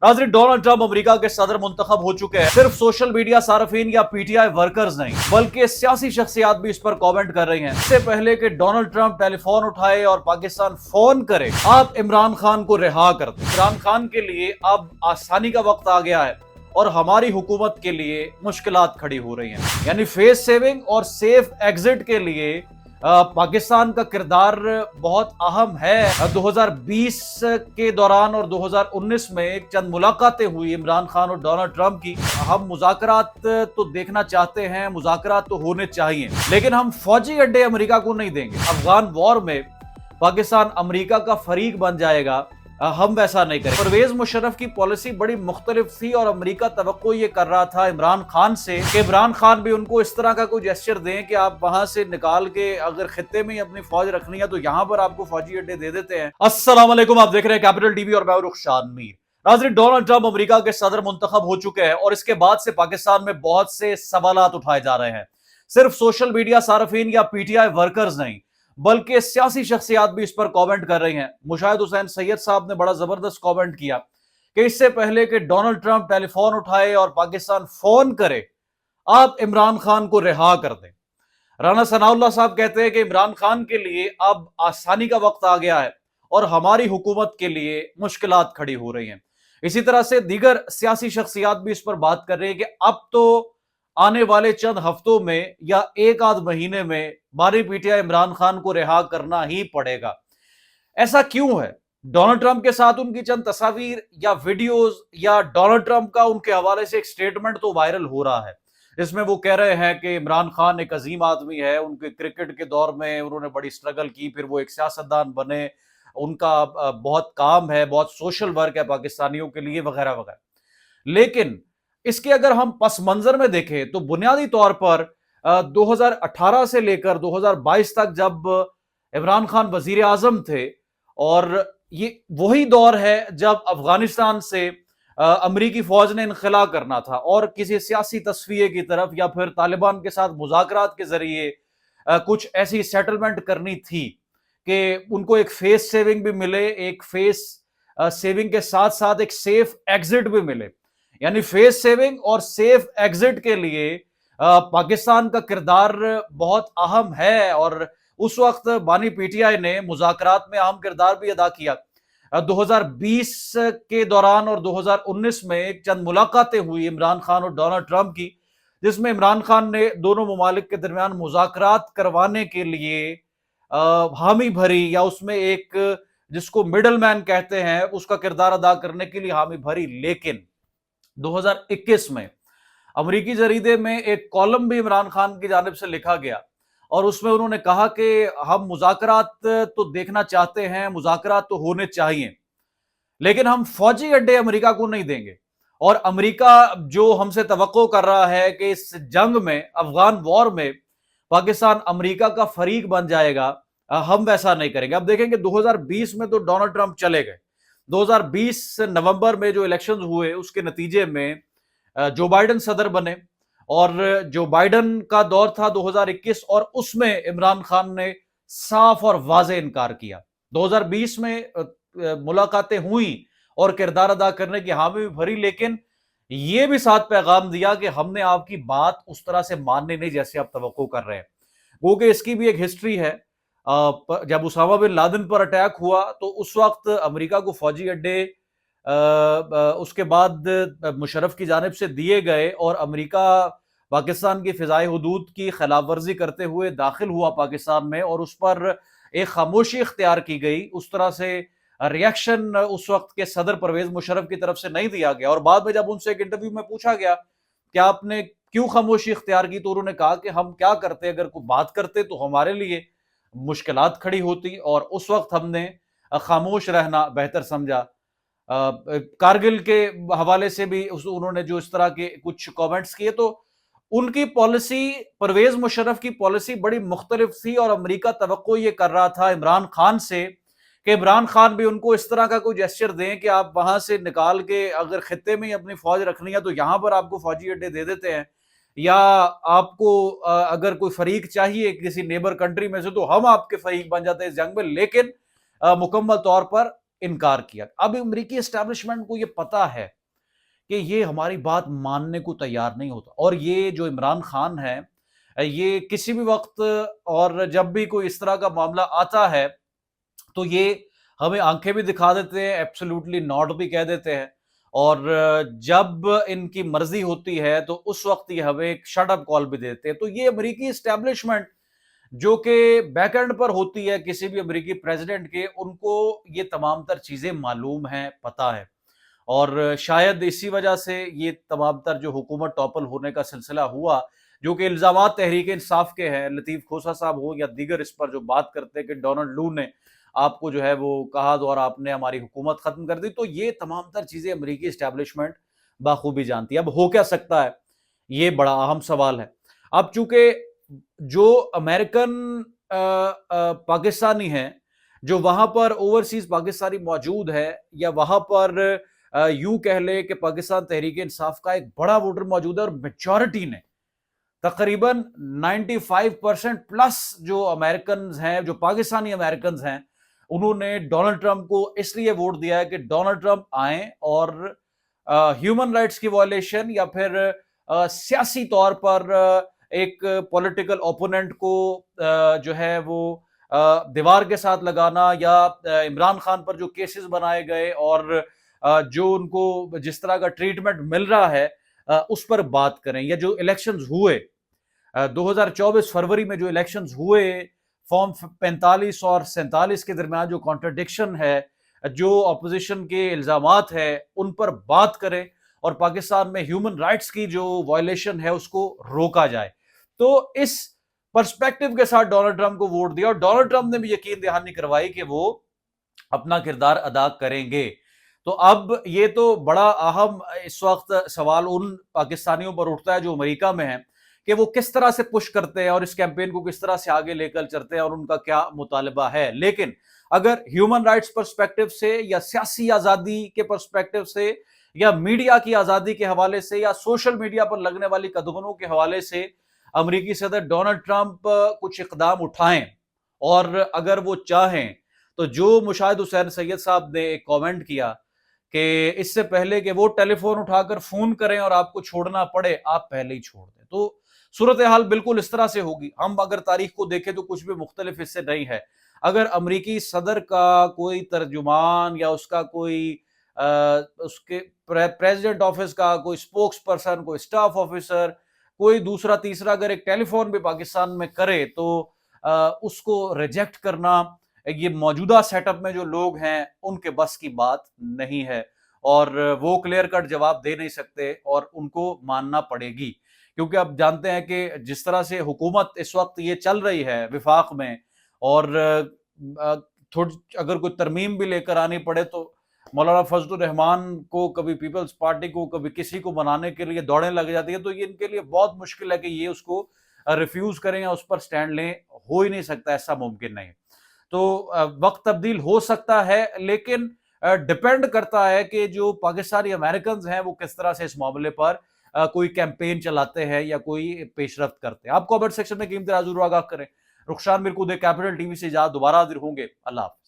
नाज़रीन, Donald Trump America के सदर मुंतखब हो चुके हैं। सिर्फ सोशल मीडिया सार्फिन या पीटीआई वर्कर्स नहीं बल्कि सियासी शख्सियात भी इस पर कमेंट कर रही हैं। इससे पहले कि डोनाल्ड ट्रंप टेलीफोन उठाए और पाकिस्तान फोन करे, आप इमरान खान को रिहा कर दें। इमरान खान के लिए अब आसानी का वक्त आ गया है और हमारी हुकूमत के लिए मुश्किलात खड़ी हो रही हैं। यानी फेस सेविंग और सेफ एग्जिट के लिए पाकिस्तान का किरदार बहुत अहम है। 2020 के दौरान और 2019 में चंद मुलाकातें हुई इमरान खान और डोनाल्ड ट्रंप की। हम मुज़ाकरात तो देखना चाहते हैं, मुज़ाकरात तो होने चाहिए, लेकिन हम फौजी अड्डे अमेरिका को नहीं देंगे। अफगान वॉर में पाकिस्तान अमेरिका का फरीक बन जाएगा, हम वैसा नहीं करें। परवेज मुशर्रफ की पॉलिसी बड़ी मुख्तलिफ थी और अमेरिका तवक्को ये कर रहा था इमरान खान से कि इमरान खान भी उनको इस तरह का कोई जेस्चर दें कि आप वहां से निकाल के अगर खित्ते में ही अपनी फौज रखनी है तो यहां पर आपको फौजी अड्डे दे देते हैं। अस्सलाम वालेकुम, आप देख रहे हैं कैपिटल टीवी और मैं रुखशान मीर। नाज़रीन, डोनाल्ड ट्रंप अमेरिका के सदर मुंतखब हो चुके हैं और इसके बाद से पाकिस्तान में बहुत से सवालात उठाए जा रहे हैं। सिर्फ सोशल मीडिया सार्फिन या पीटीआई वर्कर्स नहीं बल्कि सियासी शख्सियात भी इस पर कमेंट कर रही हैं। मुशाहिद हुसैन सैयद साहब ने बड़ा जबरदस्त कमेंट किया कि इससे पहले कि डोनाल्ड ट्रंप टेलीफोन उठाए और पाकिस्तान फोन करे, आप इमरान खान को रिहा कर दें। राना सनाउल्लाह साहब कहते हैं कि इमरान खान के लिए अब आसानी का वक्त आ गया है और हमारी हुकूमत के लिए मुश्किलात खड़ी हो रही हैं। इसी तरह से दीगर सियासी शख्सियात भी इस पर बात कर रहे हैं कि अब तो आने वाले चंद हफ्तों में या एक आध महीने में बारी पीटिया इमरान खान को रिहा करना ही पड़ेगा। ऐसा क्यों है? डोनाल्ड ट्रंप के साथ उनकी चंद तस्वीर या वीडियोस या डोनाल्ड ट्रंप का उनके हवाले से एक स्टेटमेंट तो वायरल हो रहा है, जिसमें वो कह रहे हैं कि इमरान खान एक अजीम आदमी है, उनके क्रिकेट के दौर में उन्होंने बड़ी स्ट्रगल की, फिर वो एक सियासतदान बने, उनका बहुत काम है, बहुत सोशल वर्क है पाकिस्तानियों के लिए, वगैरह वगैरह। लेकिन इसके अगर हम पस मंजर में देखें तो बुनियादी तौर पर 2018 से लेकर 2022 तक जब इमरान खान वजीर आजम थे, और ये वही दौर है जब अफगानिस्तान से अमरीकी फौज ने इनखला करना था और किसी सियासी तस्वीर की तरफ या फिर तालिबान के साथ मुज़ाकरात के जरिए कुछ ऐसी सेटलमेंट करनी थी कि उनको एक फेस सेविंग भी मिले, एक फेस सेविंग के साथ साथ एक सेफ एग्जिट भी मिले। यानी फेस सेविंग और सेफ एग्जिट के लिए पाकिस्तान का किरदार बहुत अहम है और उस वक्त बानी पीटीआई ने मुज़ाकरात में अहम किरदार भी अदा किया। 2020 के दौरान और 2019 में चंद मुलाकातें हुई इमरान खान और डोनाल्ड ट्रंप की, जिसमें इमरान खान ने दोनों ममालिक के दरमियान मुज़ाकरात करवाने के लिए हामी भरी, या उसमें एक जिसको मिडल मैन कहते हैं उसका किरदार अदा करने के लिए हामी भरी। लेकिन 2021 में अमरीकी जरीदे में एक कॉलम भी इमरान खान की जानिब से लिखा गया और उसमें उन्होंने कहा कि हम मुज़ाकरात तो देखना चाहते हैं, मुज़ाकरात तो होने चाहिए, लेकिन हम फौजी अड्डे अमेरिका को नहीं देंगे। और अमेरिका जो हमसे तवक्को कर रहा है कि इस जंग में, अफगान वॉर में पाकिस्तान अमेरिका का फरीक बन जाएगा, हम वैसा नहीं करेंगे। अब देखेंगे 2020 में तो डोनाल्ड ट्रंप चले गए, 2020 नवंबर में जो इलेक्शंस हुए उसके नतीजे में जो बाइडन सदर बने और जो बाइडन का दौर था 2021, और उसमें इमरान खान ने साफ और वाज़ेह इनकार किया। 2020 में मुलाकातें हुई और किरदार अदा करने की हामी भी भरी, लेकिन ये भी साथ पैगाम दिया कि हमने आपकी बात उस तरह से माननी नहीं जैसे आप तवक्को कर रहे हैं। क्योंकि इसकी भी एक हिस्ट्री है। जब उसामा बिन लादेन पर अटैक हुआ तो उस वक्त अमेरिका को फौजी अड्डे उसके बाद मुशर्रफ की जानिब से दिए गए और अमेरिका पाकिस्तान की फ़िज़ाई हुदूद की खिलाफ वर्जी करते हुए दाखिल हुआ पाकिस्तान में, और उस पर एक खामोशी इख्तियार की गई। उस तरह से रिएक्शन उस वक्त के सदर परवेज मुशर्रफ की तरफ से नहीं दिया गया। और बाद में जब उनसे एक इंटरव्यू में पूछा गया कि आपने क्यों खामोशी इख्तियार की, तो उन्होंने कहा कि हम क्या करते, अगर कोई बात करते तो हमारे लिए मुश्किलात खड़ी होती और उस वक्त हमने खामोश रहना बेहतर समझा। कारगिल के हवाले से भी उन्होंने जो इस तरह के कुछ कमेंट्स किए, तो उनकी पॉलिसी, परवेज मुशर्रफ की पॉलिसी बड़ी मुख्तलिफ थी और अमेरिका तवक्को ये कर रहा था इमरान खान से कि इमरान खान भी उनको इस तरह का कोई जेस्चर दें कि आप वहां से निकाल के अगर खित्ते में ही अपनी फौज रखनी है तो यहां पर आपको फौजी अड्डे दे देते हैं, या आपको अगर कोई फरीक चाहिए किसी नेबर कंट्री में से तो हम आपके फरीक बन जाते हैं इस जंग में। लेकिन मुकम्मल तौर पर انکار کیا. اب امریکی اسٹیبلشمنٹ کو یہ پتا ہے کہ یہ ہماری بات ماننے کو تیار نہیں ہوتا, اور یہ جو عمران خان ہے یہ کسی بھی وقت اور جب بھی کوئی اس طرح کا معاملہ آتا ہے تو یہ ہمیں آنکھیں بھی دکھا دیتے ہیں, ایبسولوٹلی ناٹ بھی کہہ دیتے ہیں, اور جب ان کی مرضی ہوتی ہے تو اس وقت یہ ہمیں ایک شٹ اپ کال بھی دیتے ہیں. تو یہ امریکی اسٹیبلشمنٹ جو کہ بیک اینڈ پر ہوتی ہے کسی بھی امریکی پریزیڈنٹ کے, ان کو یہ تمام تر چیزیں معلوم ہیں, پتہ ہے, اور شاید اسی وجہ سے یہ تمام تر جو حکومت ٹاپل ہونے کا سلسلہ ہوا, جو کہ الزامات تحریک انصاف کے ہیں, لطیف کھوسہ صاحب ہو یا دیگر اس پر جو بات کرتے ہیں کہ ڈونلڈ لو نے آپ کو جو ہے وہ کہا اور آپ نے ہماری حکومت ختم کر دی, تو یہ تمام تر چیزیں امریکی اسٹیبلشمنٹ بخوبی جانتی ہے. اب ہو کیا سکتا ہے, یہ بڑا اہم سوال ہے. اب چونکہ جو امریکن پاکستانی ہیں جو وہاں پر اوورسیز پاکستانی موجود ہے, یا وہاں پر یوں کہہ لے کہ پاکستان تحریک انصاف کا ایک بڑا ووٹر موجود ہے, اور میجورٹی نے تقریباً 95% پلس جو امریکنز ہیں, جو پاکستانی امریکنز ہیں, انہوں نے ڈونلڈ ٹرمپ کو اس لیے ووٹ دیا ہے کہ ڈونلڈ ٹرمپ آئیں اور ہیومن رائٹس کی وائلیشن یا پھر سیاسی طور پر ایک پولیٹیکل اوپوننٹ کو جو ہے وہ دیوار کے ساتھ لگانا, یا عمران خان پر جو کیسز بنائے گئے اور جو ان کو جس طرح کا ٹریٹمنٹ مل رہا ہے اس پر بات کریں, یا جو الیکشنز ہوئے 2024 فروری میں جو الیکشنز ہوئے فارم 45 اور 47 کے درمیان جو کانٹرڈکشن ہے, جو اپوزیشن کے الزامات ہے, ان پر بات کریں اور پاکستان میں ہیومن رائٹس کی جو وائلیشن ہے اس کو روکا جائے. تو اس پرسپیکٹو کے ساتھ ڈونلڈ ٹرمپ کو ووٹ دیا, اور ڈونلڈ ٹرمپ نے بھی یقین دہانی کروائی کہ وہ اپنا کردار ادا کریں گے. تو اب یہ تو بڑا اہم اس وقت سوال ان پاکستانیوں پر اٹھتا ہے جو امریکہ میں ہیں کہ وہ کس طرح سے پش کرتے ہیں اور اس کیمپین کو کس طرح سے آگے لے کر چلتے ہیں اور ان کا کیا مطالبہ ہے. لیکن اگر ہیومن رائٹس پرسپیکٹو سے, یا سیاسی آزادی کے پرسپیکٹو سے, یا میڈیا کی آزادی کے حوالے سے, یا سوشل میڈیا پر لگنے والی قدغنوں کے حوالے سے امریکی صدر ڈونلڈ ٹرمپ کچھ اقدام اٹھائیں, اور اگر وہ چاہیں تو جو مشاہد حسین سید صاحب نے ایک کامنٹ کیا کہ اس سے پہلے کہ وہ ٹیلی فون اٹھا کر فون کریں اور آپ کو چھوڑنا پڑے, آپ پہلے ہی چھوڑ دیں. تو صورتحال بالکل اس طرح سے ہوگی. ہم اگر تاریخ کو دیکھیں تو کچھ بھی مختلف اس سے نہیں ہے. اگر امریکی صدر کا کوئی ترجمان یا اس کا کوئی اس کے پریزیڈنٹ آفس کا کوئی سپوکس پرسن, کوئی سٹاف آفیسر, کوئی دوسرا تیسرا اگر ایک ٹیلی فون بھی پاکستان میں کرے تو اس کو ریجیکٹ کرنا یہ موجودہ سیٹ اپ میں جو لوگ ہیں ان کے بس کی بات نہیں ہے, اور وہ کلیئر کٹ جواب دے نہیں سکتے, اور ان کو ماننا پڑے گی. کیونکہ آپ جانتے ہیں کہ جس طرح سے حکومت اس وقت یہ چل رہی ہے وفاق میں, اور اگر کوئی ترمیم بھی لے کر آنی پڑے تو مولانا فضل الرحمان کو کبھی پیپلز پارٹی کو کبھی کسی کو بنانے کے لیے دوڑیں لگ جاتی ہیں, تو یہ ان کے لیے بہت مشکل ہے کہ یہ اس کو ریفیوز کریں یا اس پر سٹینڈ لیں. ہو ہی نہیں سکتا, ایسا ممکن نہیں. تو وقت تبدیل ہو سکتا ہے, لیکن ڈیپینڈ کرتا ہے کہ جو پاکستانی امریکنز ہیں وہ کس طرح سے اس معاملے پر کوئی کیمپین چلاتے ہیں یا کوئی پیش رفت کرتے ہیں. آپ کامنٹ سیکشن میں قیمتی رائے ضرور آگاہ کریں. رخشان مرکودے, کیپٹل ٹی وی سے اجازت, دوبارہ حاضر ہوں گے. اللہ حافظ.